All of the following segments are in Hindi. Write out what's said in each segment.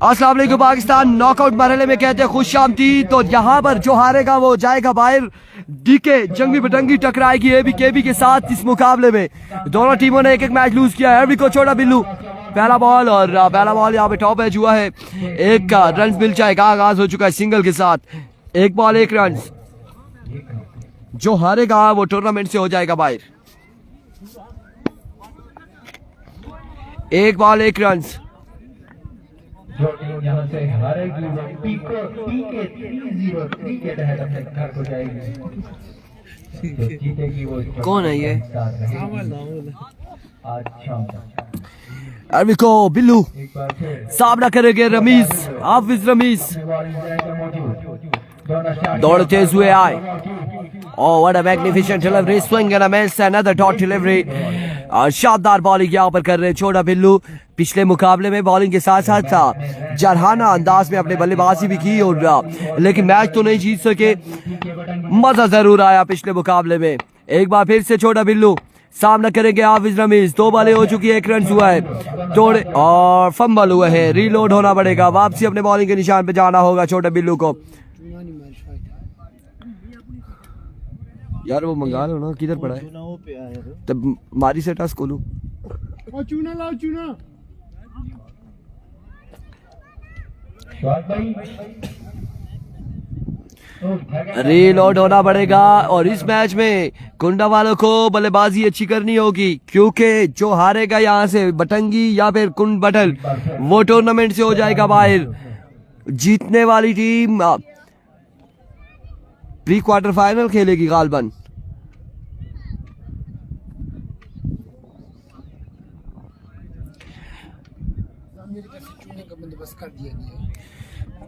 अस्सलाम वालेकुम पाकिस्तान। नॉकआउट मरहले में कहते हैं खुश आमदीद। तो यहाँ पर जो हारेगा वो जाएगा बाहर। डीके जंगवी बटंगी टकराएगी एबी केबी के साथ इस मुकाबले में। दोनों टीमों ने एक एक मैच लूज किया है। को छोटा बिल्लू पहला बॉल और पहला बॉल यहाँ पे टॉप एज हुआ है। एक का रन मिल जाएगा। आगाज हो चुका है सिंगल के साथ। एक बॉल एक रन। जो हारेगा वो टूर्नामेंट से हो जाएगा बाहर। एक बॉल एक रन। जो टीम यहाँ से हारेगी वो टीके 3-0 के तहत अपने घर को जाएगी। जो जीतेगी वो कौन है ये? अच्छा अरविको बिल्लू सामना करेंगे रमीज हाफिज रमीज। दौड़ते हुए आए। Oh, what a magnificent delivery, swing and a miss, another dot delivery. शानदार बॉलिंग यहाँ पर कर रहे हैं छोटा बिल्लू। पिछले मुकाबले में बॉलिंग के साथ साथ था जरहाना अंदाज में अपने बल्लेबाजी भी की और लेकिन मैच तो नहीं जीत सके। मजा जरूर आया पिछले मुकाबले में। एक बार फिर से छोटा बिल्लू सामना करेंगे हाफिज रमीज। 2 बॉलें हो चुकी है, 1 रन हुआ है। तोड़े और फंबल हुआ है। रीलोड होना पड़ेगा। वापसी अपने बॉलिंग के निशान पे जाना होगा छोटा बिल्लू को। यार वो मंगा लो ना, किधर पड़ा है? तब मारी से टास्क खोलूं। चूना लाओ चूना। रीलोड होना पड़ेगा और इस मैच में कुंडा वालों को बल्लेबाजी अच्छी करनी होगी क्योंकि जो हारेगा यहाँ से बटंगी या फिर कुंडबटल वो टूर्नामेंट से हो जाएगा बाहर। जीतने वाली टीम प्री क्वार्टर फाइनल खेलेगी गालबन।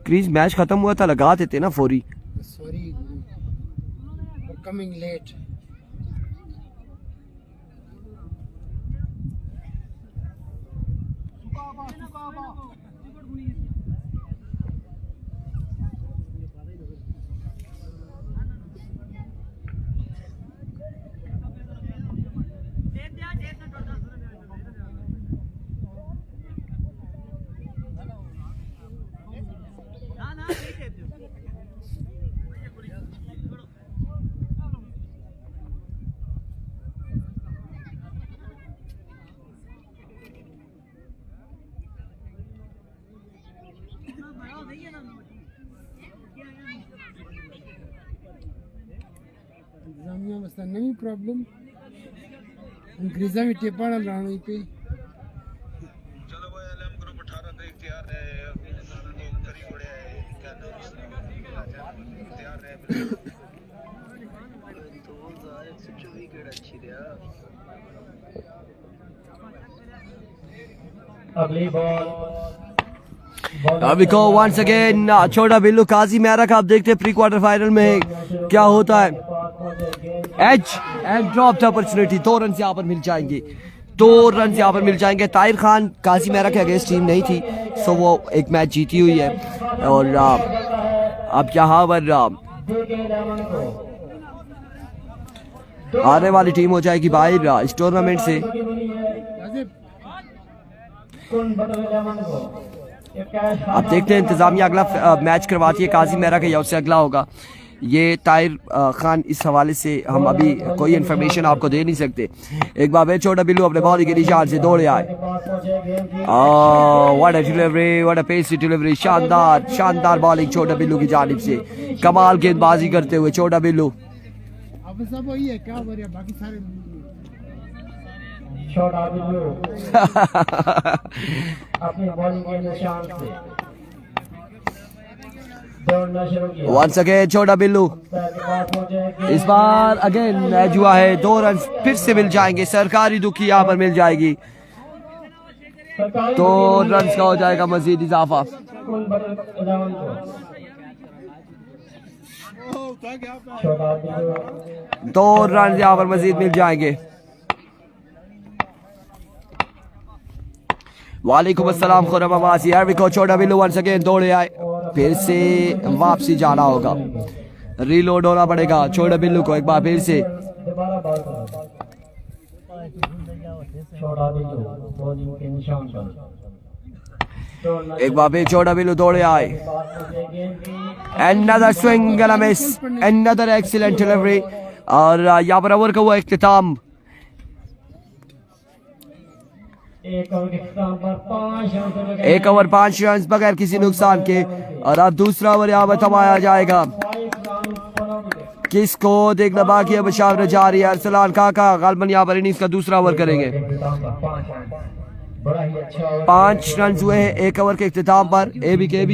क्रीज मैच खत्म हुआ था, लगा देते ना फौरी। Sorry coming late. जामिया मसला नहीं प्रॉब्लम। अंग्रेजा में टेपा डाल रहा हूँ पे। चलो भाई अलम ग्रुप 18 तक तैयार है। करी उड़े क्या नाम तैयार है। तो ज़ाहिर से 24 विकेट अच्छी दिया। अगली बॉल अभी को वंस अगेन छोटा बिल्लू काजी मैरा का। आप देखते हैं प्री क्वार्टर फाइनल में क्या होता है। Edge and drop opportunity. 2 run यहाँ पर मिल जाएंगे। 2 रन यहाँ पर मिल जाएंगे। ताहिर खान काजी मैरा के अगेंस्ट टीम नहीं थी सो वो एक मैच जीती हुई है और अब यहाँ पर आने वाली टीम हो जाएगी बाहर इस टूर्नामेंट से। अब देखते हैं इंतजामिया अगला मैच करवाती है काजी मेहरा का या उससे अगला होगा। ये ताहिर खान इस हवाले से हम अभी कोई इन्फॉर्मेशन आपको दे नहीं सकते। एक बार फिर छोटा बिल्लू अपने बॉलिंग के निशान से दौड़े आए। What a delivery, what a pacy delivery. शानदार शानदार बॉलिंग छोटा बिल्लू की जानिब से। कमाल गेंदबाजी करते हुए छोटा बिल्लू। अब सब वही है क्या बढ़िया बाकी सारे छोटा बिल्लू अपनी बॉलिंग के निशान से दौड़ना शुरू किया। वंस अगेन छोटा बिल्लू। इस बार अगेन मैच हुआ है। 2 रन फिर से मिल जाएंगे। सरकारी दुखी यहाँ पर मिल जाएगी। 2 रन का हो जाएगा मजीद इजाफा। 2 रन यहाँ पर मजीद मिल जाएंगे। वालेकुम अस्सलाम खुरम अब्बासी। यार को छोटा बिल्लू वंस अगेन दौड़े आए। फिर से वापसी जाना होगा। रीलोड होना पड़ेगा छोटा बिल्लू को एक बार फिर से। छोड़ा बिल्लू बॉलिंग के निशान पर एक बार फिर छोटा बिल्लू दौड़े आए. Another swing and a miss. Another excellent delivery. और यहाँ पर ओवर का हुआ इख्तिताम. एक ओवर 5 रन बगैर किसी नुकसान के. और अब दूसरा ओवर यहाँ पर थमाया जाएगा. किसको देखना बाकी है. मुशावरा जारी है. अरसलान काका गालबन यहाँ पर इनिंग्स का दूसरा ओवर करेंगे. 5 रन हुए हैं एक ओवर के इख्तिताम पर. एबी के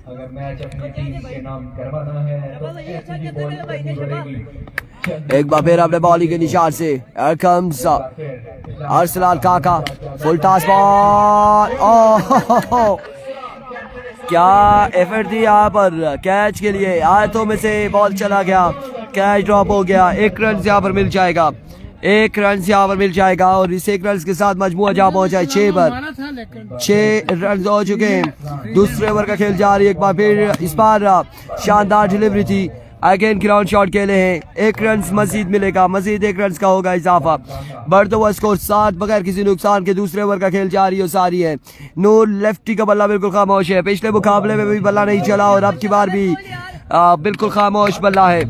अगर मैच अपनी टीम के नाम करवाना है तो ऐसी बॉलिंग करनी पड़ेगी. एक बार फिर अपने बॉलिंग के निशान से अरसलान काका फुल टॉस बॉल. ओह क्या एफर्ट थी यहाँ पर कैच के लिए. आयतों में से बॉल चला गया. कैच ड्रॉप हो गया. 1 रन यहाँ पर मिल जाएगा. 1 रन यहाँ पर मिल जाएगा. और इस 1 रन के साथ मजमुआ जहाँ पहुंचा है 6 पर. 6 रन हो चुके हैं. दूसरे ओवर का खेल जारी. एक बार फिर इस बार शानदार डिलीवरी थी. अगेन ग्राउंड शॉट खेले हैं. 1 रन मजीद मिलेगा. मजीद 1 रन का होगा इजाफा. बढ़ता हुआ स्कोर 7 बगैर किसी नुकसान के. दूसरे ओवर का खेल जारी और सारी है. नूर लेफ्टी का बल्ला बिल्कुल खामोश है. पिछले मुकाबले में भी बल्ला नहीं चला और अब की बार भी बिल्कुल खामोश बल्ला है.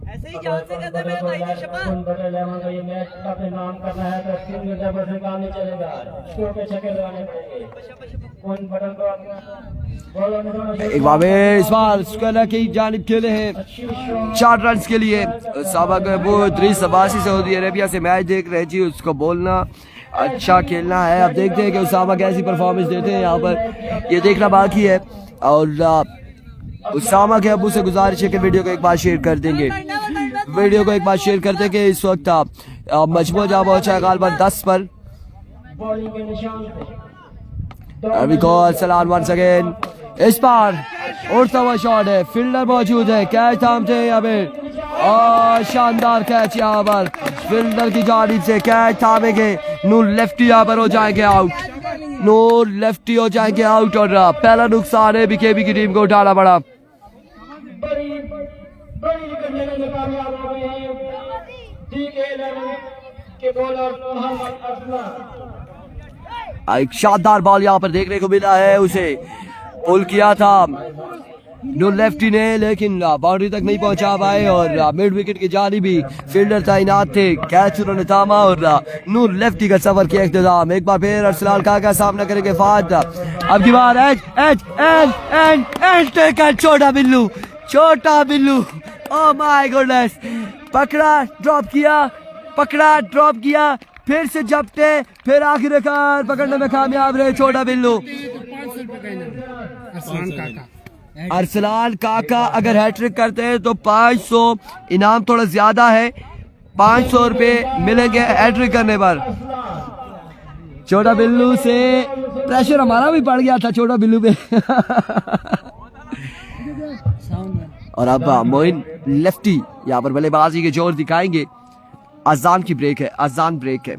ऐसे ही जान से कहते हैं भाई जी शपा कुंबटल लेमन का ये मैच अपने नाम करना है तो 3 मिनट पर काम नहीं चलेगा. छोटे छक्के लगाने पड़ेंगे. कुंबटल को एक बार इस बार स्क्वायर की जानिब खेले हैं 4 रन के लिए. सबक वो 382 सऊदी अरेबिया से मैच देख रहे जी. उसको बोलना अच्छा खेलना है. अब देखते हैं कि उसामा कैसी परफॉर्मेंस देते हैं यहाँ पर. ये देखना बाकी है. और उसामा के अबू से गुजारिश है कि वीडियो को एक बार शेयर कर देंगे. वीडियो को एक बार शेयर कर देंगे. इस वक्त मजमू जहाँ पहुंचा है गालबन 10 पर. अभी कॉल सलाम वंस अगेन. इस बार उड़ता हुआ शॉट है. फील्डर मौजूद है. कैच थामते हैं यहाँ पे. और शानदार कैच यहाँ पर फील्डर की जानिब से. कैच थामेंगे. नूर लेफ्टी यहाँ पर हो जाएंगे आउट. नूर लेफ्टी हो जाएंगे आउट. और पहला नुकसान है बीकेबी की टीम को उठाना पड़ा. एक शानदार बॉल यहाँ पर देखने को मिला है. उसे पुल किया था नूर लेफ्टी ने लेकिन बाउंड्री तक नहीं पहुंचा पाए. और मिड विकेट की जानिब भी फील्डर तैनात थे. कैच उन्होंने थामा और नूर लेफ्टी का सफर किया इख्तिताम. एक बार फिर अरसलान का सामना करेंगे फाद. अब की बार एज टेकन. छोटा बिल्लू. Oh my goodness. पकड़ा ड्रॉप किया फिर से जपटे. फिर आखिरकार पकड़ने में कामयाब रहे छोटा बिल्लू. अरसलान काका अगर हैट्रिक करते हैं तो 500 इनाम. थोड़ा ज्यादा है. 500 रुपए मिलेंगे हैट्रिक करने पर. छोटा बिल्लू से प्रेशर हमारा भी पड़ गया था छोटा बिल्लू पे. और अब मोइन लेफ्टी यहाँ पर बल्लेबाजी के जोर दिखाएंगे. अजान की ब्रेक है. अजान ब्रेक है.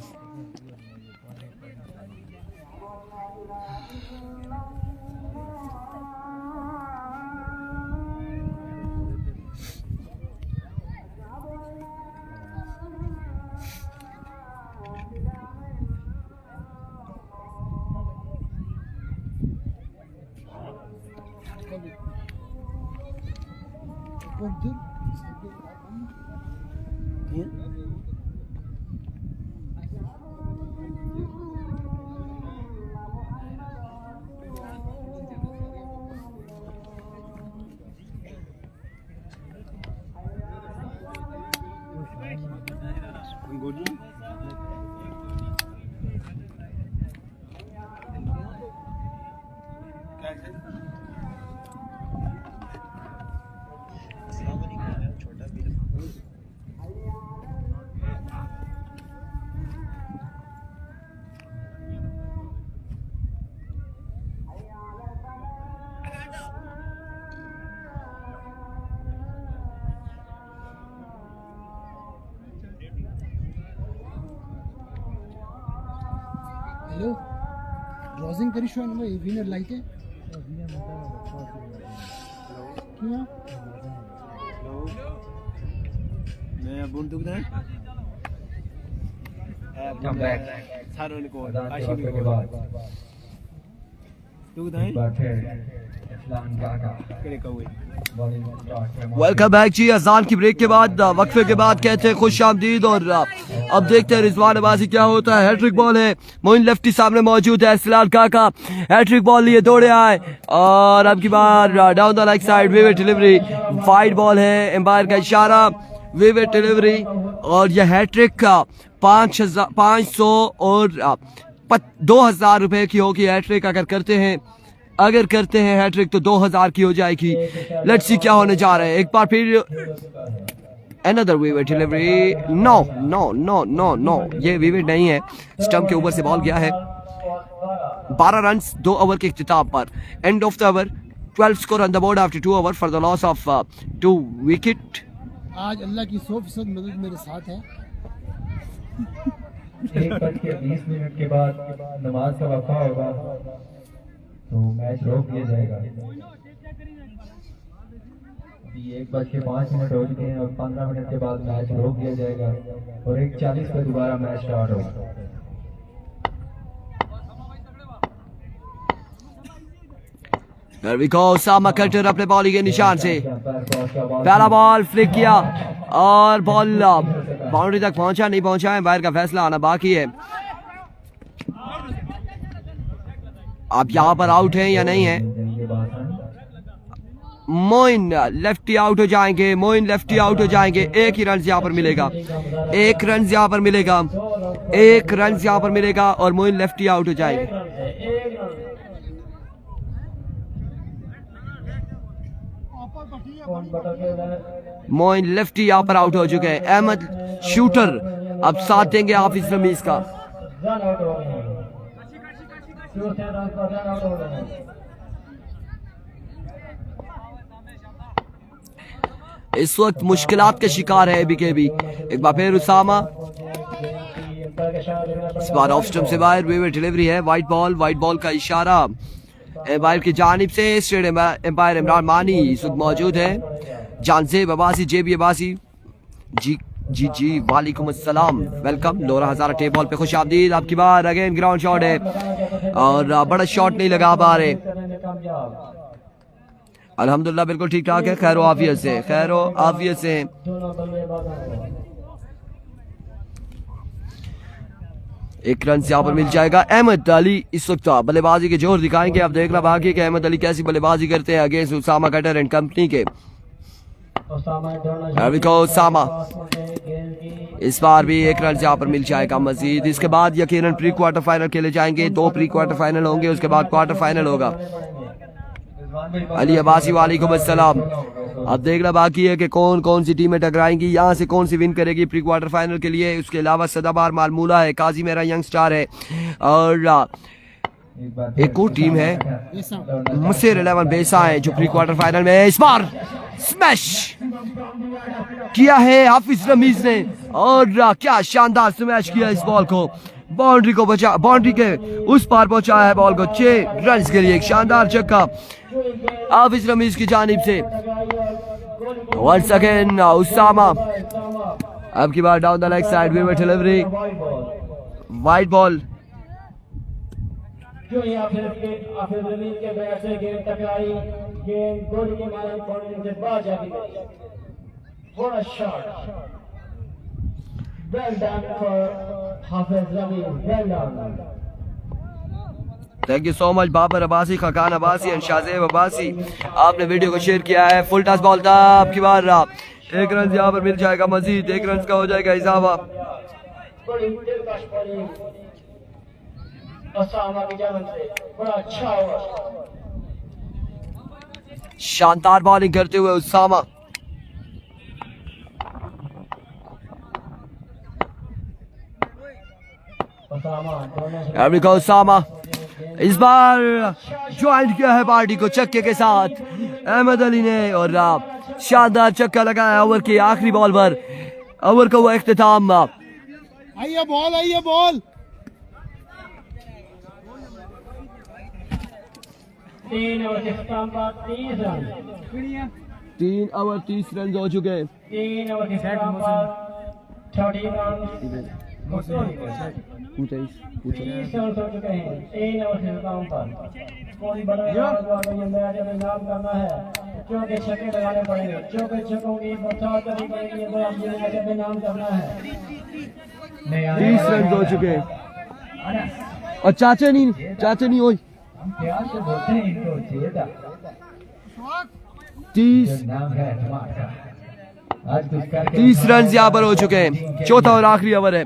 ड्रॉजिंग करी शो ना विनर लाइक है क्यों मैं बुंदुक दे कम बैक सारों को आशिक के बाद तू दे बैठे इस्लाम काका करे कौए बॉलिंग स्टार्ट वेलकम बैक जी। अजान की ब्रेक के बाद वक्फे के बाद कहते हैं खुश आमदीद। और अब देखते हैं रिजवान अब्बासी क्या होता है। हैट्रिक बॉल है, मोइन लेफ्टी सामने मौजूद है, इस्लाम काका हैट्रिक बॉल लिए दौड़े आए और अब की बार down the leg side vivid delivery, wide ball है, एम्पायर का इशारा, विविड डिलीवरी और यह हैट्रिक का 500 और 2000 रुपए की होगी हैट्रिक। अगर करते हैं हैट्रिक तो 2000 की हो जाएगी। लेट्स सी क्या होने जा रहा है। एक बार फिर another vivid delivery, no no no no no, ये विविड नहीं है, स्टंप के ऊपर से बॉल गया है। 12 रन 2 ओवर के इख्तिताम पर, end of the over, 12 score on the board after 2 over for the loss of 2 wicket. आज अल्लाह की 100% मदद मेरे साथ है। 1:20 के बाद नमाज का वक्फा होगा तो मैच रोक दिया जाएगा। अभी 1:05 हो चुके हैं और 15 मिनट के बाद मैच रोक दिया जाएगा और 1:40 पर दोबारा मैच स्टार्ट होगा। There we go, Sama cutter अपने बॉलिंग के निशान से पहला बॉल फ्लिक किया और बॉल बाउंड्री तक पहुंचा नहीं पहुंचा है, बाहर का फैसला आना बाकी है। आप यहाँ पर आउट हैं या नहीं है? मोइन लेफ्टी आउट हो जाएंगे, मोइन लेफ्टी आउट हो जाएंगे। एक ही रन यहाँ पर मिलेगा, एक रन यहाँ पर मिलेगा, एक रन यहाँ पर मिलेगा और मोइन लेफ्टी आउट हो जाएंगे। मोइन लेफ्टी यहाँ पर आउट हो चुके हैं। अहमद शूटर अब साथ देंगे हाफिज रमीज का। इस वक्त मुश्किलात के शिकार है बीकेबी। एक बार फिर उसामा, इस बार ऑफ स्टंप से बाहर, विविड डिलीवरी है, वाइट बॉल का इशारा एम्पायर की जानिब से। स्टेडियम एम्पायर इमरान मानी इस वक्त मौजूद है। जानजेब अब्बासी, जेबी अब्बासी, जी वालेकुम अस्सलाम, वेलकम। लोरा हजारा टेप बॉल पे खुश आमदीद। आपकी बार अगेन ग्राउंड शॉट है और बड़ा शॉट नहीं लगा पा रहे। अल्हम्दुलिल्लाह बिल्कुल ठीक ठाक है, खैरो आफियत से। एक रन से यहाँ पर मिल जाएगा। अहमद अली इस वक्त बल्लेबाजी के जोर दिखाएंगे। अब देखना बाकी कि अहमद अली कैसी बल्लेबाजी करते हैं against Usama cutter and company के। उसामा इस बार भी एक रन यहाँ पर मिल जाएगा मजीद। इसके बाद यकीनन प्री क्वार्टर फाइनल खेले जाएंगे, 2 प्री क्वार्टर फाइनल होंगे, उसके बाद क्वार्टर फाइनल होगा। अली अब्बासी वालेकुम अस्सलाम। अब देखना बाकी है कि कौन कौन सी टीमें टकराएंगी, यहाँ से कौन सी विन करेगी प्री क्वार्टर फाइनल के लिए। उसके अलावा सदाबार मालमूला है, काजी मेरा यंग स्टार है और एक और टीम है मुसेर 11 बेसा है जो प्री क्वार्टर फाइनल में है। इस बार स्मैश किया है हाफिज रमीज ने और क्या शानदार स्मैश किया इस बॉल को, बाउंड्री के उस पार पहुंचाया है बॉल को 6 रन के लिए। एक शानदार छक्का हाफिज रमीज की जानिब से। वंस अगेन उसामा, अब की बार down the leg side vivid delivery, wide ball. जो यहाँ फिर जमीन के बैट से गेंद टकराई, गेंद गोली के मारे बाउंड्री से बाहर जाती गई। What a shot! Well done for Hafiz Ramin. Well done. Thank you so much Babar Abbasi, Khakan Abbasi and Shahzeb Abbasi, आपने वीडियो को शेयर किया है। फुल टॉस बॉल था, आपकी बार एक रन यहाँ पर मिल जाएगा मजीद, 1 रन का हो जाएगा इजाफा। बड़ा अच्छा हुआ, शानदार बॉलिंग करते हुए उसामा। उसामा इस बार ज्वाइन किया है पार्टी को छक्के के साथ अहमद अली ने और शानदार छक्का लगाया ओवर के आखिरी बॉल पर। ओवर का वो इख्तिताम। आइए बॉल 3 ओवर के इख्तिताम पर 30 रन 3 ओवर 30 रन हो चुके हैं 3 ओवर के इख्तिताम पर 30 रन 30 रन हो चुके हैं 3 ओवर के इख्तिताम पर कोई बड़ा ये मैच हमें नाम करना है चौके छक्के लगाने पड़ेंगे चौके छक्कों की बरसात करनी पड़ेगी तो हम ये मैच हमें नाम करना है 30 रन हो चुके हैं और चाचा नहीं हुई हम प्यार से बोलते हैं इनको चेता 30 नाम है हमारा आज कुछ करके 30 रन यहाँ पर हो चुके हैं चौथा और आखिरी ओवर है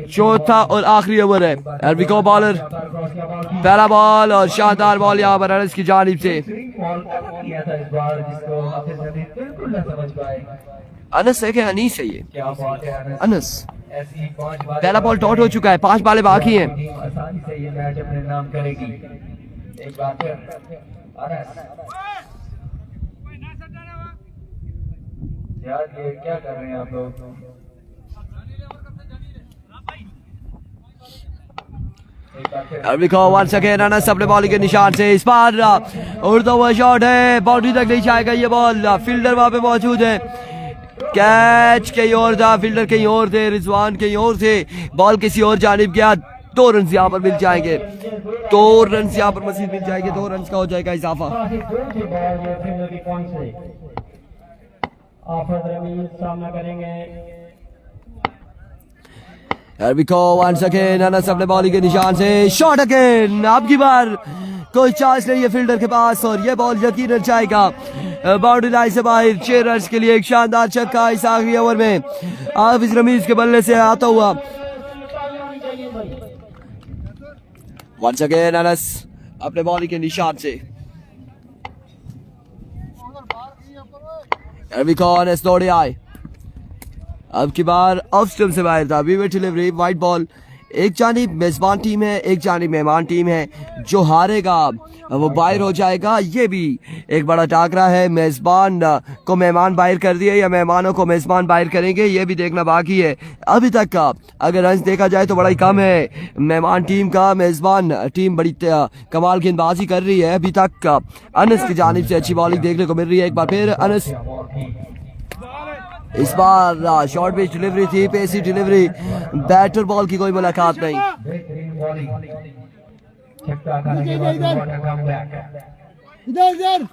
चौथा और आखिरी ओवर है एरविको बॉलर पहला बॉल और शानदार बॉल यहाँ पर अनस की जानिब से बॉल किया था इस बार जिसको हाफिज नदीम बिल्कुल न समझ पाए अनस है क्या अनीस है ये क्या बात है अनस ऐसी 5 बार पहला बॉल डॉट हो चुका है 5 बालें बाकी हैं आसानी से ये मैच अपने नाम करेगी एक बार फिर अनस यार ये क्या कर रहे हैं आप लोग एरविको वंस अगेन अनस अपने बॉलिंग के निशान से इस बार उड़ता हुआ शॉट है बाउंड्री तक नहीं जाएगा ये बॉल फील्डर वहां पे मौजूद है कैच कहीं और था फील्डर कहीं और थे रिजवान कहीं और थे बॉल किसी और जानिब गया 2 रन यहाँ पर मिल जाएंगे 2 रन यहाँ पर मजीद मिल जाएंगे 2 रन का हो जाएगा इजाफा सामना करेंगे एरविको वंस अगेन अनस अपने बॉलिंग के निशान से शॉट अगेन अब की बार कोई चांस नहीं है फील्डर के पास और ये बॉल यकीनन जाएगा बाउंड्री लाइन से बाहर 6 रन के लिए एक शानदार छक्का इस आखिरी ओवर में हाफिज रमीज के बल्ले से आता हुआ वंस अगेन अनस अपने बॉलिंग के निशान से एरविको अनस दौड़े आए अब की बार ऑफ स्टंप से बाहर था वीवर डिलीवरी वाइट बॉल एक जानिब मेजबान टीम है एक जानिब मेहमान टीम है जो हारेगा वो बाहर हो जाएगा ये भी एक बड़ा टाकरा है मेजबान को मेहमान बाहर कर दिए या मेहमानों को मेजबान बाहर करेंगे ये भी देखना बाकी है अभी तक का अगर रन देखा जाए तो बड़ा ही कम है मेहमान टीम का मेजबान टीम बड़ी कमाल गेंदबाजी कर रही है अभी तक का अनस की जानिब से अच्छी बॉलिंग देखने को मिल रही है एक बार फिर अनस इस बार शॉर्ट पिच डिलीवरी थी पेसी डिलीवरी बैटर बॉल की कोई मुलाकात नहीं बेहतरीन बॉलिंग छक्का खाने के बाद वाटर कम बैक इधर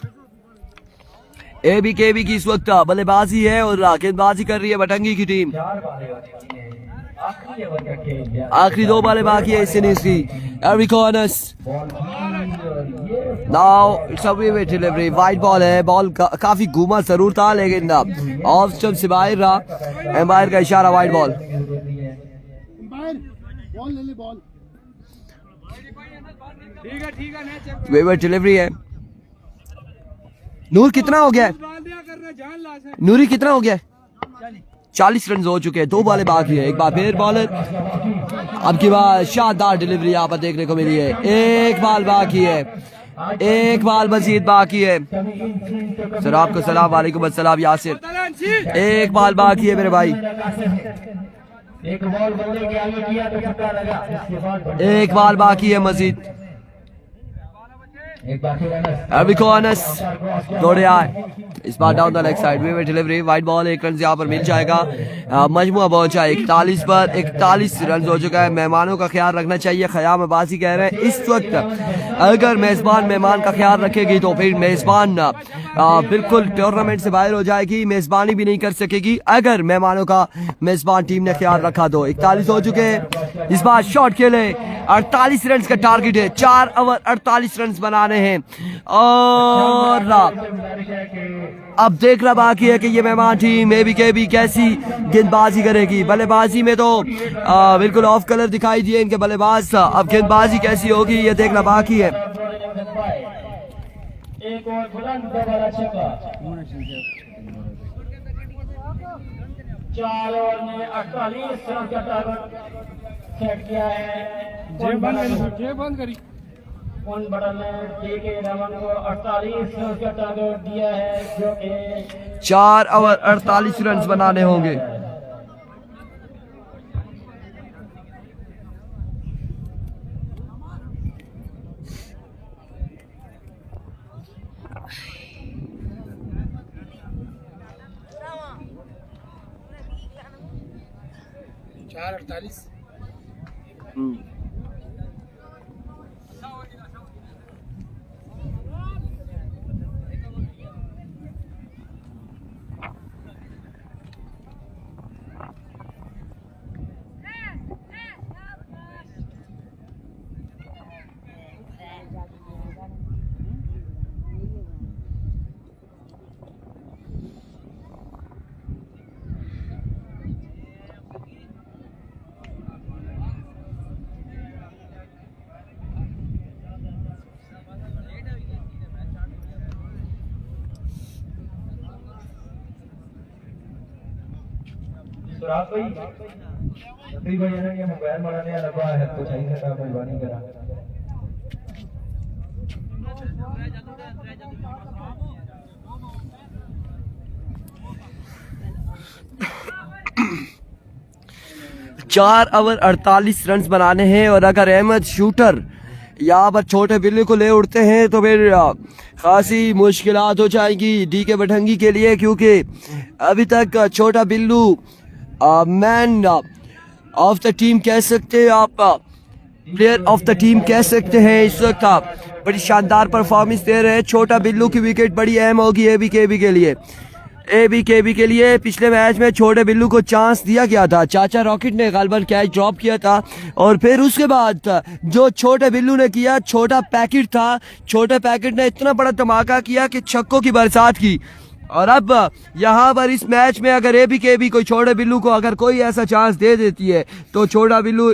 एबी केबी की इस वक्त बल्लेबाजी है और गेंदबाजी कर रही है बटंगी की टीम 4 बालें हो चुकी हैं आखिरी ओवर का खेल आखिरी 2 बालें बाकी है इस इनिंग्स की एरविको अनस बॉल की ये now it's a wicket delivery wide ball है बॉल काफी घूमा जरूर था लेकिन ऑफ स्टंप से बाहर रहा एम्पायर का इशारा वाइड बॉल बाहर बॉल ले ले बॉल ठीक है विकेट डिलीवरी है नूर कितना हो गया नूरी कितना हो गया 40 रन हो चुके हैं 2 बालें बाकी है एक बार फिर बॉलर अब की बार शानदार डिलीवरी यहाँ पर देखने को मिली है एक बाल बाकी है एक बाल मजीद बाकी है सर आपको सलाम वालेकुम अस्सलाम यासिर एक बाल बाकी है मेरे भाई एक बॉल बल्ले के आगे किया तो छक्का लगा इसके बाद एक बाल बाकी है मजीद एक बार फिर अनस एरविको अनस दौड़े आए इस बार down the leg side way delivery wide ball 1 run यहाँ पर मिल जाएगा मजमुआ पहुंचा 41 पर 41 रन हो चुका है मेहमानों का ख्याल रखना चाहिए ख्याम अब्बासी कह रहे हैं इस वक्त अगर मेजबान मेहमान का ख्याल रखेगी तो फिर मेजबान बिल्कुल टूर्नामेंट से बाहर हो जाएगी मेजबानी भी नहीं कर सकेगी अगर मेहमानों का मेजबान टीम ने ख्याल रखा तो 41 हो चुके हैं इस बार शॉट खेले 48 रन का टारगेट है 4 ओवर 48 रन बनाने हैं और अब देखना बाकी है कि ये मेहमान टीम एबीकेबी कैसी गेंदबाजी करेगी बल्लेबाजी में तो बिल्कुल ऑफ कलर दिखाई दिए इनके बल्लेबाज अब गेंदबाजी कैसी होगी ये देखना बाकी है एक और बुलंद दोबारा छक्का 4 ओवर में 48 रन का टारगेट सेट किया है बंद करी कुंडबटल ने के रमन को 48 रन का टारगेट दिया है जो कि 4 ओवर 48 रन बनाने होंगे 4:48. सुराग भाई छतरी भाई ने ये मोबाइल बनाने लगा है तो चाहिए था मेहरबानी करा चार ओवर 48 रन बनाने हैं और अगर अहमद शूटर यहाँ पर छोटे बिल्ली को ले उड़ते हैं तो फिर खासी मुश्किलात हो जाएंगी डी के बटंगी के लिए, क्योंकि अभी तक छोटा Billu man of the team कह सकते हैं आप, प्लेयर ऑफ द टीम कह सकते हैं। इस वक्त बड़ी शानदार परफॉर्मेंस दे रहे हैं। छोटा बिल्लू की विकेट बड़ी अहम होगी एबीकेबी के लिए। एबीकेबी के लिए पिछले मैच में छोटे बिल्लू को चांस दिया गया था, चाचा रॉकेट ने गालबन कैच ड्रॉप किया था और फिर उसके बाद जो छोटे बिल्लू ने किया, छोटा पैकेट था, छोटे पैकेट ने इतना बड़ा धमाका किया कि छक्कों की बरसात की। और अब यहाँ पर इस मैच में अगर एबीकेबी कोई छोटे बिल्लू को अगर कोई ऐसा चांस दे देती है तो छोटा बिल्लू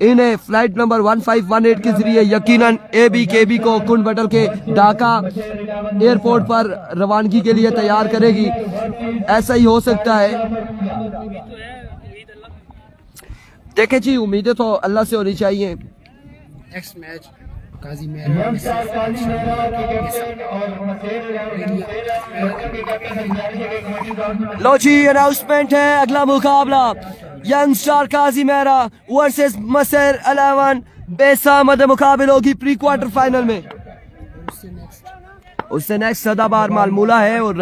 इन्हें फ्लाइट नंबर 1518 के जरिए यकीनन एबीकेबी को कुंडबटल के ढाका एयरपोर्ट पर रवानगी के लिए तैयार करेगी। ऐसा ही हो सकता है। देखें जी, उम्मीदें तो अल्लाह से होनी चाहिए। नेक्स्ट मैच काजी मेहरा लो जी, अनाउंसमेंट है। अगला मुकाबला यंग स्टार काजी मेहरा वर्सेस मसर 11 बेसामद मुकाबले होगी प्री क्वार्टर फाइनल में। उससे नेक्स्ट सदाबार मालमूला है और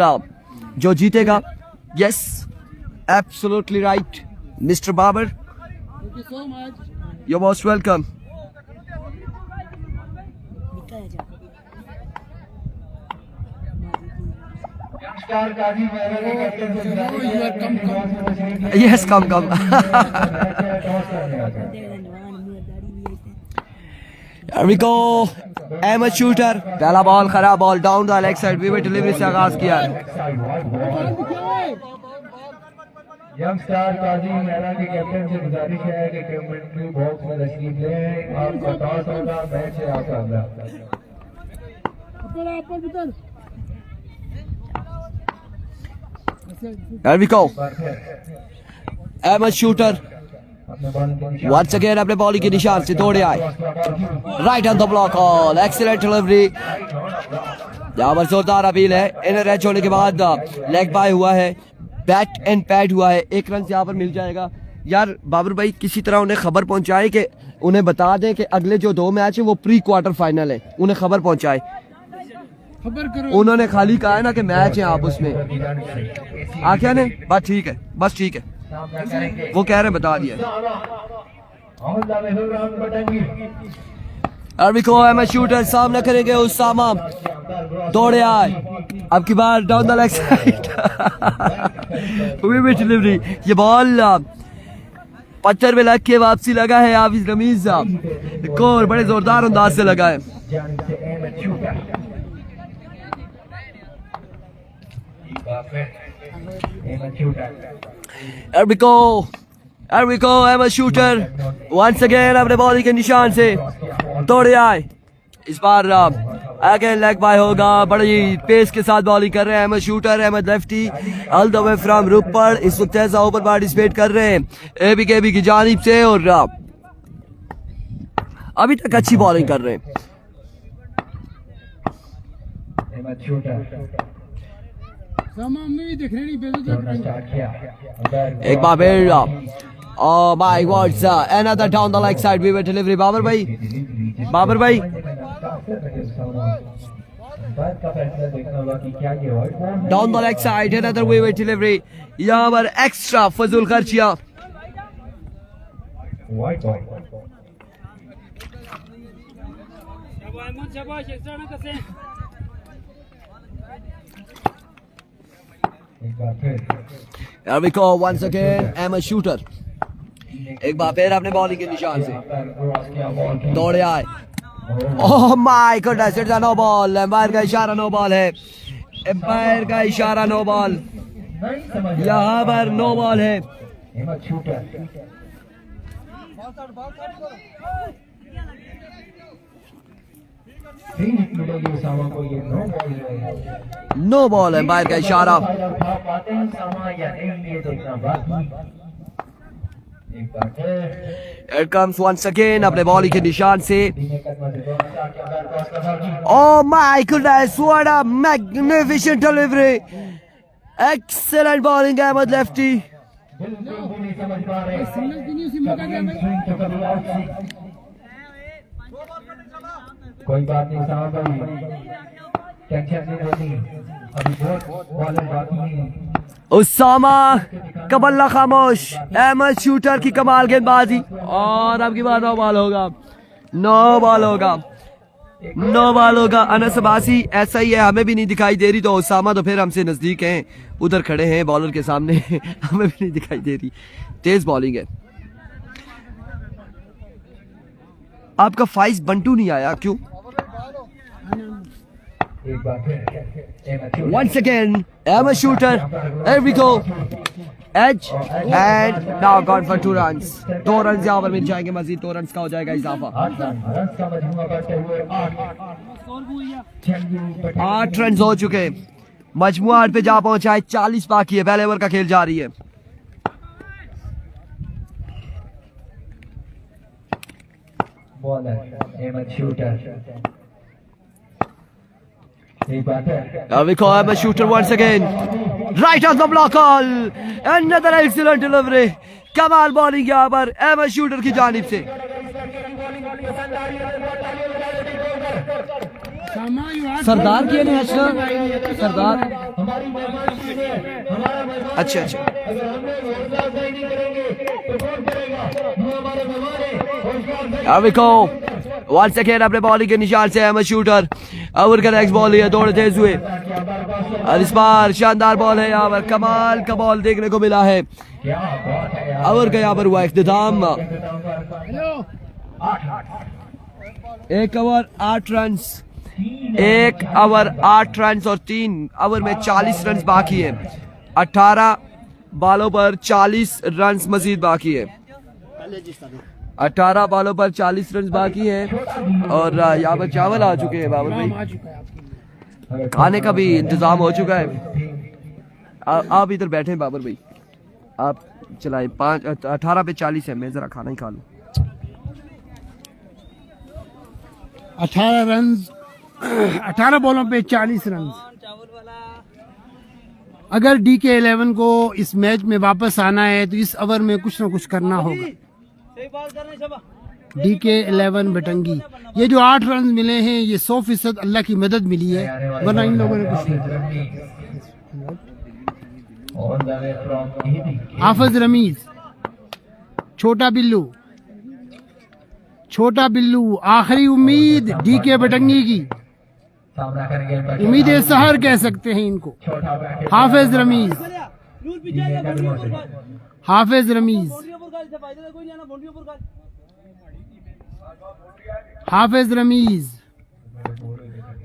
जो जीतेगा, yes absolutely right mister Babar, you most welcome. Yes, come. Here we go. Ahmed shooter. पहला बॉल खराब ball down the leg side vivid delivery से आगाज किया। यंग स्टार काजी मेहरा के कैप्टन से गुजारिश है कि कमेंट्री बॉक्स में तशरीफ लें। आपका टॉस होगा, मैच है आपका अगला। Here we go. Ahmed shooter once again अपने बॉलिंग के निशान से दौड़े आए, right on the block all, excellent delivery. यहाँ पर जोरदार अपील है। इन्हें रैच होने के बाद लेग बाय हुआ है, बैट एंड पैड हुआ है, 1 रन यहाँ पर मिल जाएगा। यार बाबर भाई किसी तरह उन्हें खबर पहुंचाए कि उन्हें बता दें कि अगले जो 2 मैच है वो प्री क्वार्टर फाइनल है, उन्हें खबर पहुंचाए। उन्होंने खाली कहा है ना कि मैच है, आप उसमें आख्या ने बस ठीक है, वो कह रहे हैं बता दिया। अरबिको अहमद शूटर सामना करेंगे उसामा, दौड़े आए अब की बार down the leg side delivery. ये बॉल पत्थर में लग के वापसी लगा है हाफिज रमीज को और बड़े जोरदार अंदाज से लगा है। Here we go, Ahmed shooter once again अपने बॉलिंग के निशान से दौड़े आए। इस बार अगेन लेग बाय होगा। बड़ी पेस के साथ बॉलिंग कर रहे हैं Ahmad shooter, Ahmad lefty all the way from Ropar. इस वक्त ऐसा ओवर पार्टिसिपेट कर रहे हैं एबीकेबी की जानिब से और अभी तक अच्छी बॉलिंग कर रहे हैं। एक बार फिर oh my God sir, another down the leg side we were delivery। Babar भाई down the leg side another we were delivery। यहाँ पर एक्स्ट्रा फजूल खर्चियां white ball. एक बार फिर Here we go once again. I'm a shooter. एक बार फिर अपने बॉलिंग के निशान से क्रॉस किया बॉल की दौड़े आए. Oh my goodness, it's a no ball. Umpire का इशारा नो बॉल है. एम्पायर का इशारा नो बॉल. नहीं समझ यहाँ पर नो बॉल है. अहमद शूटर मिलेगी उसामा को ये नो बॉल है नो बॉल एम्पायर का इशारा. उठा पाते हैं उसामा या नहीं ये देखना बाकी एक बार फिर Here comes once again अपने बॉलिंग के निशान से. धीमे कदम से दोनों स्टार्ट किया बैट क्रॉस का था Oh my goodness, what a magnificent delivery. Excellent bowling Ahmed lefty. बिल्कुल भी नहीं समझ पा रहे सिग्नल क्यों नहीं उसी मौका दिया भाई? स्विंग तो कभी आउट स्विंग कोई बात नहीं उसामा भाई टेंशन नहीं होती अभी बहुत बॉलर बाकी हैं उसामा कबल्ला खामोश. अहमद शूटर की कमाल गेंदबाजी और अब की बार नो बॉल होगा. नो बॉल होगा. नो बॉल होगा. अनस अब्बासी ऐसा ही है, हमें भी नहीं दिखाई दे रही. तो उसामा तो फिर हमसे नजदीक हैं, उधर खड़े हैं बॉलर के सामने. हमें भी नहीं दिखाई दे रही. तेज बॉलिंग है. आपका फाइज बंटू नहीं आया क्यों? एक बार फिर Once again, Ahmed shooter. There we go. Edge and now gone for 2 runs. 2 runs यहाँ पर मिल जाएंगे मजीद. 2 runs का हो जाएगा इजाफा. 8 रन हो चुके. मजमुआ 8 पे जा पहुंचा है. 40 बाकी है. पहले ओवर का खेल जारी है. बॉलर अहमद शूटर एक बार फिर Now we call Ahmed shooter once again. Right on the block all. Another excellent delivery. कमाल बॉलिंग यहाँ पर अहमद शूटर की जानिब से. Sama, you asked Sardar for की है it. नेशनल सरदार. हमारी मेहमानबाजी है हमारा मेहमान अच्छा अच्छा. अगर हम लोग हौसला अफजाई नहीं करेंगे तो कौन करेगा वो हमारे मेहमान हैं हौसला अफजाई Here we go. Once again अपने बॉलिंग के निशान से अहमद शूटर. ओवर का नेक्स्ट बॉल है. दौड़े तेज हुए और इस बार शानदार बॉल है. यहाँ पर कमाल का बॉल देखने को मिला है. क्या बात है यार ओवर का यहाँ पर हुआ इख्तिताम. Hello. 1 over 8 run. 1 over 8 run और 3 ओवर में 40 रन बाकी है. 18 बालों पर 40 रन मजीद बाकी है. 18 बालों पर 40 रन बाकी है. और यहाँ पर चावल आ चुके हैं बाबर आ भाई. चुका है आपके लिए. खाने का भी इंतजाम हो चुका है. आप इधर बैठे हैं बाबर भाई. आप चलाएं. 18 पे 40 है. मैं जरा खाना ही खा लूं. 18 रन 18 बॉलों पे 40 रन. अगर DK11 को इस मैच में वापस आना है तो इस ओवर में कुछ ना कुछ करना होगा. DK11 बटंगी, ये जो 8 रन मिले हैं ये 100% अल्लाह की मदद मिली है, वरना इन लोगों ने कुछ नहीं. हाफिज रमीज, छोटा बिल्लू आखिरी उम्मीद DK बटंगी की. सामना करेंगे उम्मीद सहर कह सकते हैं इनको. हाफिज रमीज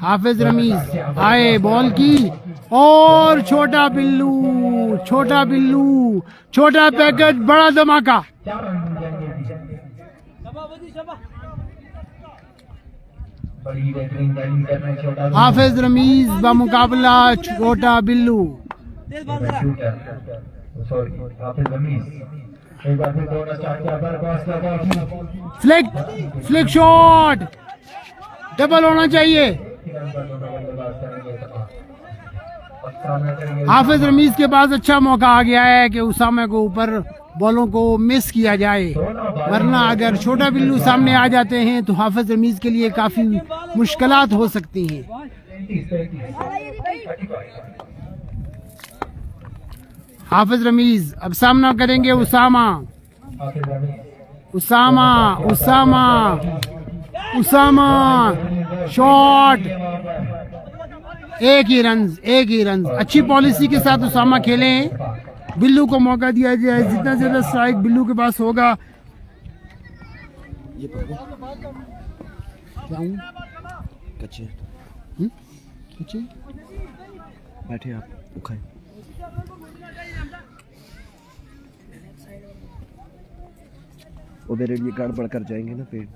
हाफिज रमीज आए बॉल की और छोटा बिल्लू छोटा पैकेज बड़ा धमाका. हाफिज रमीज बमुकाबला छोटा बिल्लू. फ्लिक शॉट डबल होना चाहिए. हाफिज रमीज के पास अच्छा मौका आ गया है कि उसामा को ऊपर बॉलों को मिस किया जाए, वरना अगर छोटा बिल्लू सामने आ जाते हैं तो हाफिज रमीज के लिए काफी मुश्किलात हो सकती हैं. हाफिज रमीज अब सामना करेंगे उसामा उसामा उसामा उसामा शॉट, एक ही रन। अच्छी पॉलिसी के साथ उसामा खेलें, बिल्लू को मौका दिया जाए, जितना ज्यादा स्ट्राइक बिल्लू के पास होगा। बैठे आप उखाए। वो मेरे लिए गड़बड़ कर जाएंगे ना फिर।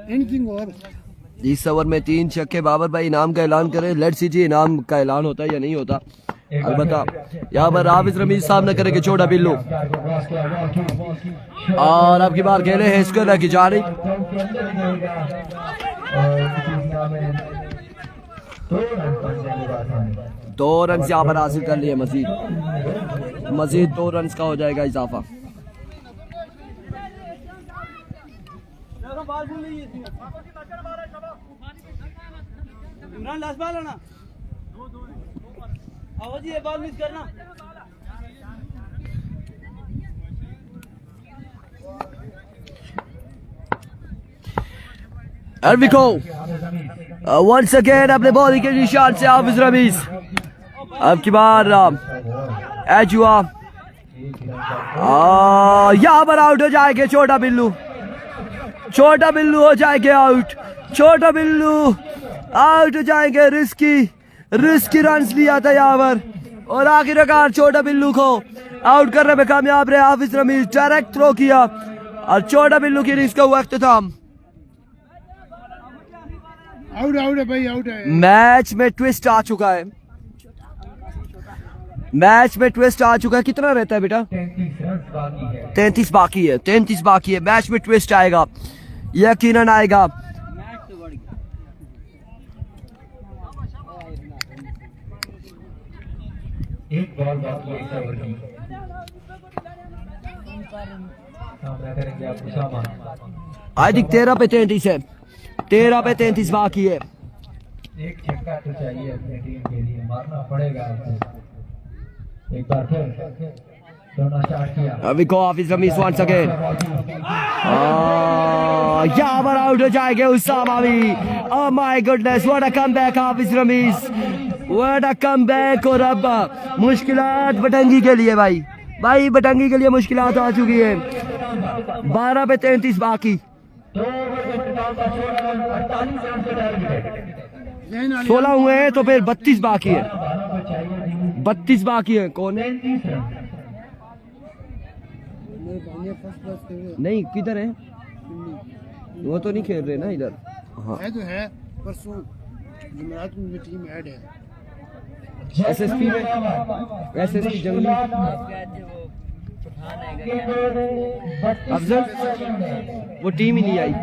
एनीथिंग और इस ओवर में 3 छक्के। बाबर भाई इनाम का ऐलान करें। लेट्स सी जी इनाम का ऐलान होता है या नहीं होता। अलबत्ता यहाँ पर हाफिज रमीज सामना करेंगे छोटा बिल्लू, और अब की बार खेले हैं स्कोर की जानी। 2 रन यहाँ पर हासिल कर लिए, मजीद 2 रन का हो जाएगा इजाफा। इमरान लास्ट बॉल है ना, आओ जी ये बॉल मिस करना। And we go once again अपने बॉलिंग के निशान से हाफिज रमीज। अब की बार एजुआ यहाँ पर आउट हो जाएंगे छोटा बिल्लू हो जाएंगे आउट। छोटा बिल्लू आउट हो जाएंगे। रिस्की रन्स लिया था यहाँ पर, और आखिरकार छोटा बिल्लू को आउट करने में कामयाब रहे हाफिज रमीज। डायरेक्ट थ्रो किया और छोटा बिल्लू की रिस्क का वक्त था। आउट है भाई, आउट है। मैच में ट्विस्ट आ चुका है। कितना रहता है बेटा? 33 बाकी है। 33 बाकी है। मैच में ट्विस्ट आएगा, यकीनन आएगा। एक बॉल बाकी है इस ओवर की। सामना करेंगे आप उसामा। आई थिंक 13 पे 33 है। 13 पे 33 बाकी है। एक छक्का तो चाहिए अपनी टीम के लिए, मारना पड़ेगा आपको। एक बार फिर दोनों स्टार्ट किया। अभी को हाफिज रमीज वंस अगेन। यहाँ पर आउट हो जाएंगे उसामा भी। Oh my goodness, what a comeback Hafiz Ramiz, what a comeback. और अब मुश्किलात बटंगी के लिए भाई बटंगी के लिए मुश्किलात आ चुकी है। 12 पे 33 बाकी। 16 हुए हैं तो फिर 32 बाकी है। 32 बाकी है। कौन है? नहीं, किधर है? वो तो नहीं खेल रहे ना इधर। हाँ है तो है, परसों जुमेरात में टीम ऐड है। एसएसपी में, एसएसपी जंगली अफजल, वो टीम ही नहीं आई।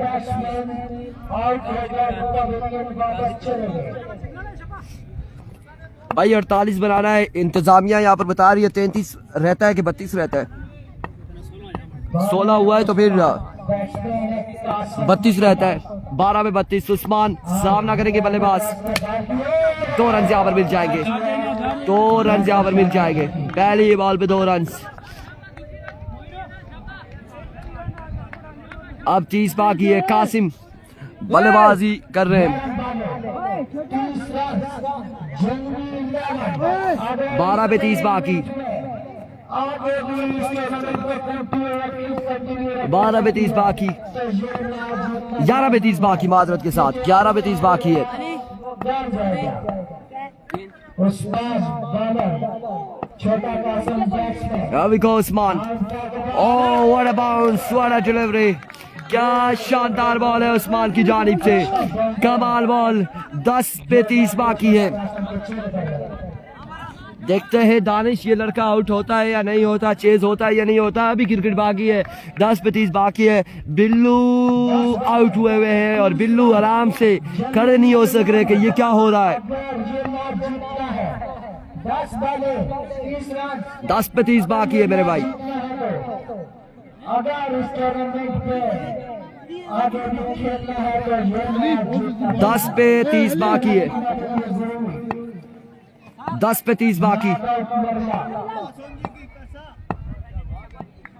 भाई 48 बनाना है। इंतजामिया यहाँ पर बता रही है 33 रहता है कि 32 रहता है। 16 हुआ है तो फिर 32 रहता है। 12 में 32। उस्मान सामना करेंगे बल्लेबाज। 2 रन यहाँ पर मिल जाएंगे। 2 रन यहाँ पर मिल जाएंगे। पहली बॉल पे 2 रन। अब 30 बाकी है। कासिम बल्लेबाजी कर रहे हैं। 12 पे 30 बाकी। 12 पे 30 बाकी। 11 पे 30 बाकी, माजरत के साथ 11 पे 30 बाकी है। Here we go, Usman. Oh, what a bounce, what a delivery. क्या शानदार बॉल है उस्मान की जानिब से। कमाल बॉल। 10 पे 30 बाकी है। देखते हैं दानिश ये लड़का आउट होता है या नहीं होता, चेज होता है या नहीं होता। अभी क्रिकेट बाकी है। 10 पे 30 बाकी है। बिल्लू आउट हुए हैं और बिल्लू आराम से खड़े नहीं हो सक रहे कि ये क्या हो रहा है। 10 पे 30 बाकी है मेरे भाई। 10 पे 30 बाकी है। 10 पे 30 बाकी.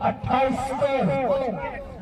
28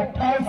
28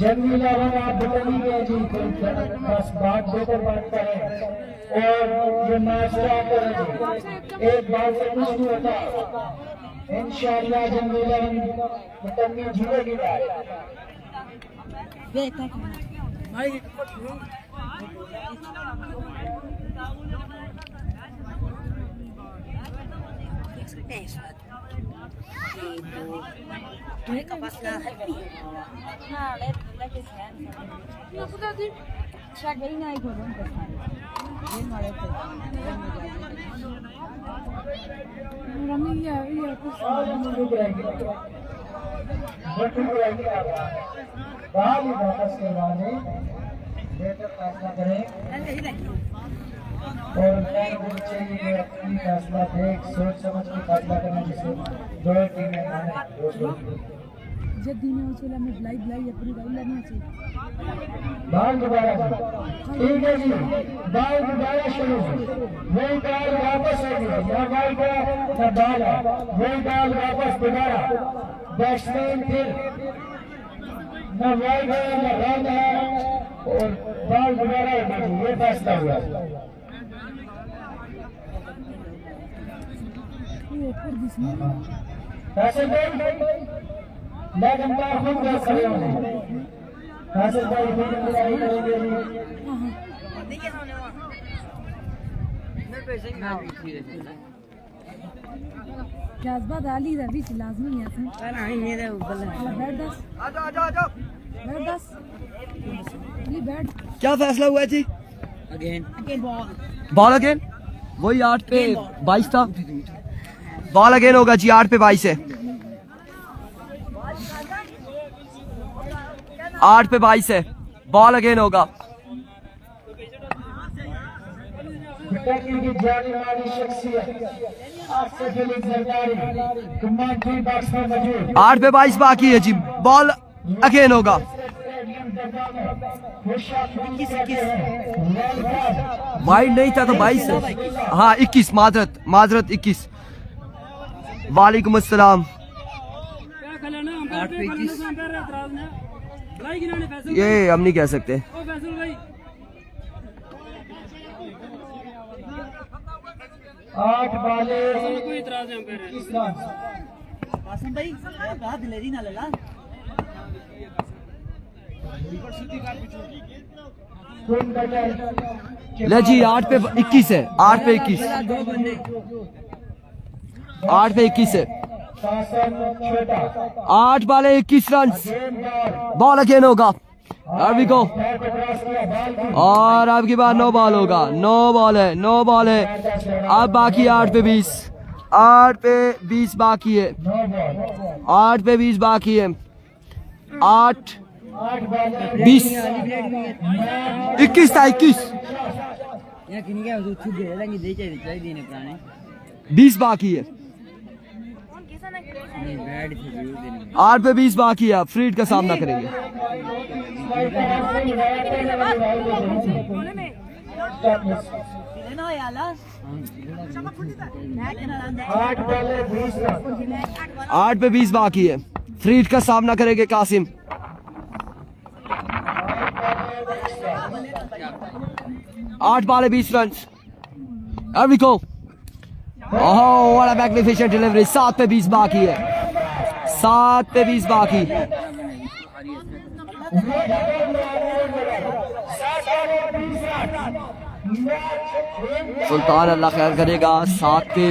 जंगवी लावा आप बटंगी के जी बस बात बेहतर बात करें और ये मैच क्या करें जी एक बार से कुछ नहीं होता इंशाअल्लाह जंगवी लावा बटंगी जीतेगी बात बेहतर फैसला करें और चाहिए अपनी फैसला देख सोच समझ के फैसला करना जिसे दो टीमें माने जद्दी में उछला में ब्लाई ब्लाई अपनी गाइला नहीं चाहिए बाल दोबारा ठीक है जी बाल दोबारा शुरू वही बाल वापस होगी या बाल का न बाल है वही बाल वापस दोबारा बैट्समैन फिर न वाइड है न रन है और बाल दोबारा होगा ये फैसला हुआ फैसल भाई मैं जनता खुद कर खड़े हूँ फैसल भाई खुद लड़ाई करेंगे जज्बा डाली रवि से लाजमी है मेरे ऊपर बैठ दस बैठ दस ये बैठ क्या फैसला हुआ जी? अगेन बॉल अगेन वही 8 पे 22 था। बॉल अगेन होगा जी 8 पे 22 है 8 पे 22 है बॉल अगेन होगा। बटंगी की जाने वाली शख्सियत आसिफ अली जरदारी कमांडरी बॉक्स में मौजूद 8 पे 22 बाकी है जी बॉल अगेन होगा। वाइड नहीं था तो 22 है हाँ 21 माजरत 21। वालेकुम अस्सलाम। ये हम नहीं कह सकते। आठ बाले भाई बात दिलेरी ना लला ले जी 8 पे 21 है 8 पे 21 8 पे 21 है 8 बाले 21 रन बॉल अगेन होगा। Here we go और अब की बार नो बॉल होगा नो बॉल है अब बाकी 8 पे 20 बाकी है 8 पे 20 बाकी है 8 20 21 था 21 20 बाकी है 8 पे 20 बाकी है। फ्रीड का सामना करेंगे। आठ पे 20 बाकी है। फ्रीड का सामना करेंगे कासिम। 8 बाले 20 run. Here we go. Oh, what a magnificent delivery. 7 पे 20 बाकी है 7 पे 20 बाकी। सुल्तान अल्लाह खैर करेगा। 7 पे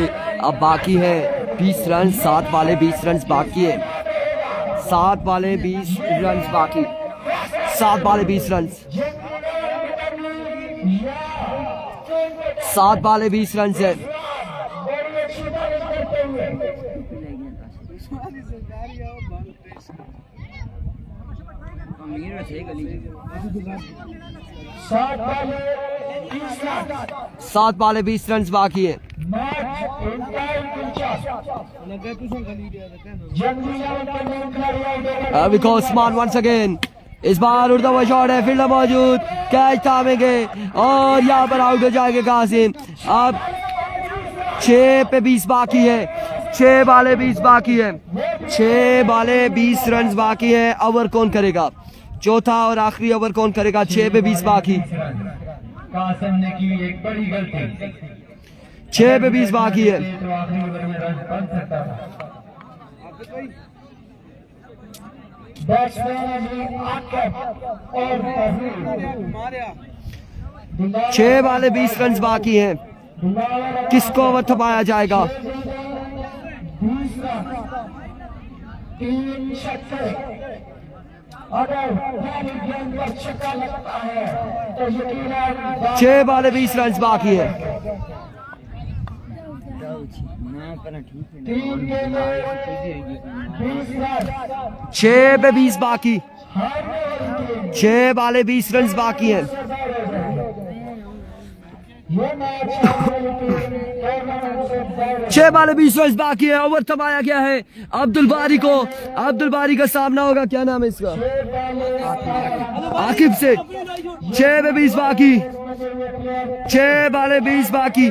अब बाकी है 20 रन 7 वाले 20 रन बाकी है 7 वाले 20 रन बाकी 7 वाले 20 रन 7 वाले 20 रन है। सात बाले 20 रन बाकी है। उस्मान वंस अगेन इस बार उड़ता हुआ शॉट है फील्डर मौजूद कैच थामेंगे और यहाँ पर आउट हो जाएंगे कासिम। अब 6 पे 20 बाकी है 6 बाले 20 बाकी है 6 बाले 20 रन बाकी है। ओवर कौन करेगा चौथा और आखिरी ओवर कौन करेगा? 6 पे 20 बाकी। कासिम ने की एक बड़ी गलती, 6 पे 20 बाकी है। तो आखिरी ओवर में रन बन सकता था। बैट्समैन आकिब और 6 बाले 20 रन बाकी हैं। किसको ओवर थमाया जाएगा? 3 छक्के, अगर पहली गेंद पर छक्का लगता है तो यकीनन 6 बाले 20 रन बाकी है। 3 गेंदें 20 रन, 6 पे 20 बाकी। 6 बाले 20 रन बाकी हैं। ये मैच 6 बाले 20 रन बाकी है। ओवर थमाया गया है अब्दुल बारी को। अब्दुल बारी का सामना होगा, क्या नाम है इसका? आकिब से। 6 पे 20 बाकी। 6 बाले 20 बाकी।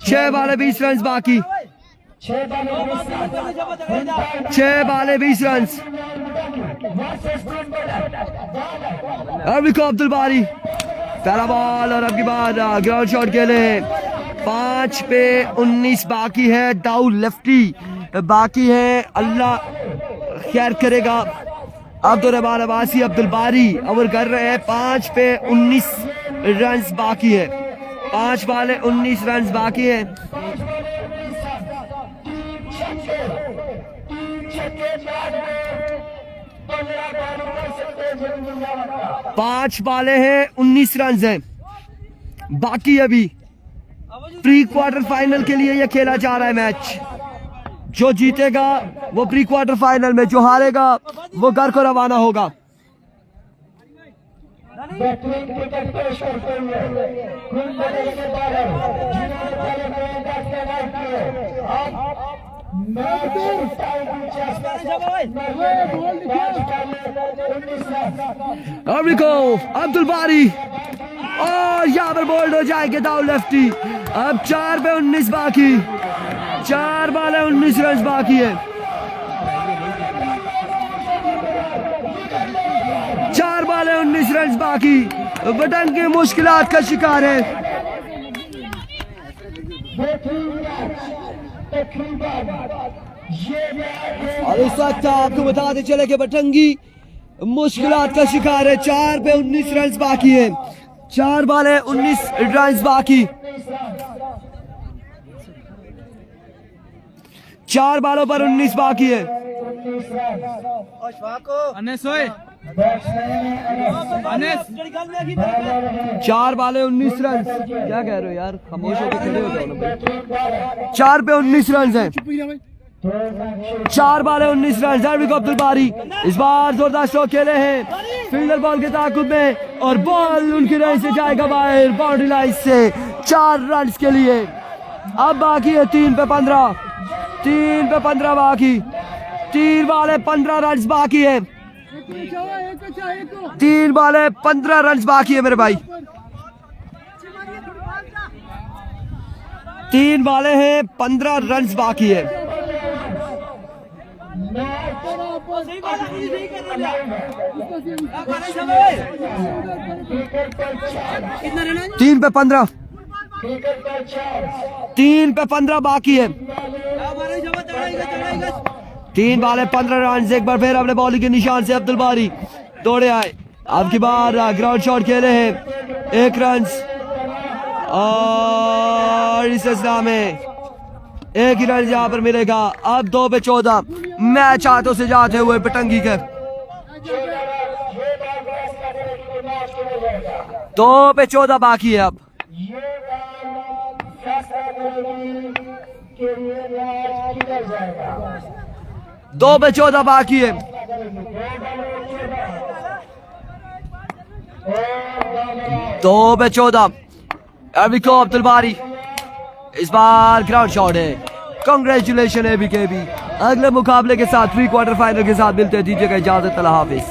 6 बाले 20 रन बाकी। 6 बाले 20 रन। अभी को अब्दुल बारी पहला बॉल और अब की बार ग्राउंड शॉट के लिए 5 पे 19 बाकी है। दाऊ लेफ्टी बाकी है, अल्लाह खैर करेगा। अब्दुल रहमान अब्बासी अब्दुल बारी ओवर कर रहे हैं। 5 पे 19 रन बाकी है। 5 बाले 19 रन बाकी है। 5 बाले हैं 19 रन हैं बाकी। अभी प्री क्वार्टर फाइनल के लिए यह खेला जा रहा है मैच। जो जीतेगा वो प्री क्वार्टर फाइनल में, जो हारेगा वो घर को रवाना होगा। बेहतरीन क्रिकेट पेश करते हुए कुंडबटल के बॉलर जिन्होंने पहले गेंद इस्तेमाल किए, अब मैच टाइम अभी को अब्दुल बारी और यहाँ पर बोल्ड हो जाएंगे दाऊ लेफ्टी। अब 4 पे 19 बाकी। 4 बाले 19 रन बाकी है। 4 बाले 19 रन बाकी। बटंगी मुश्किलात का शिकार है। और इस वक्त आपको बताते चले कि बटंगी मुश्किलात का शिकार है। 4 पे 19 रन बाकी है। 4 बाले 19 रन बाकी। 4 बालों पर 19 बाकी है। अनस ओए, 4 बाले 19 रन। क्या कह रहे हो यार, खामोश होकर खड़े हो जाओ ना। 4 पे 19 रन है। 4 बाले 19 रन। अब्दुल बारी इस बार जोरदार स्ट्रोक खेले हैं फील्डर बॉल के ताकुब में और बॉल उनकी लाइन से जाएगा बाहर, बाउंड्री लाइन से 4 रन के लिए। अब बाकी है 3 पे 15। 3 पे 15 बाकी। 3 बाले 15 रन बाकी है। 3 बाले 15 रन बाकी है मेरे भाई। 3 बाले हैं 15 रन बाकी है। 3 पे 15। 3 पे 15 बाकी है। 3 बाले 15 रन। एक बार फिर अपने बॉलिंग के निशान से अब्दुल बारी दौड़े आए। अब की बार ग्राउंड शॉट खेले हैं 1 रन और इस सिलसिला में 1 ही रन यहाँ पर मिलेगा। अब 2 पे 14 मैच हाथों से जाते हुए बटंगी के 2 पे 14 बाकी है। अब 2 पे 14 बाकी है। 2 पे 14। अभी को अब्दुल बारी इस बार ग्राउंड शॉट है। कांग्रेचुलेशन है बीकेबी। अगले मुकाबले के साथ प्री क्वार्टर फाइनल के साथ मिलते हैं। दीजिएगा इजाजत, अल्लाह हाफिज।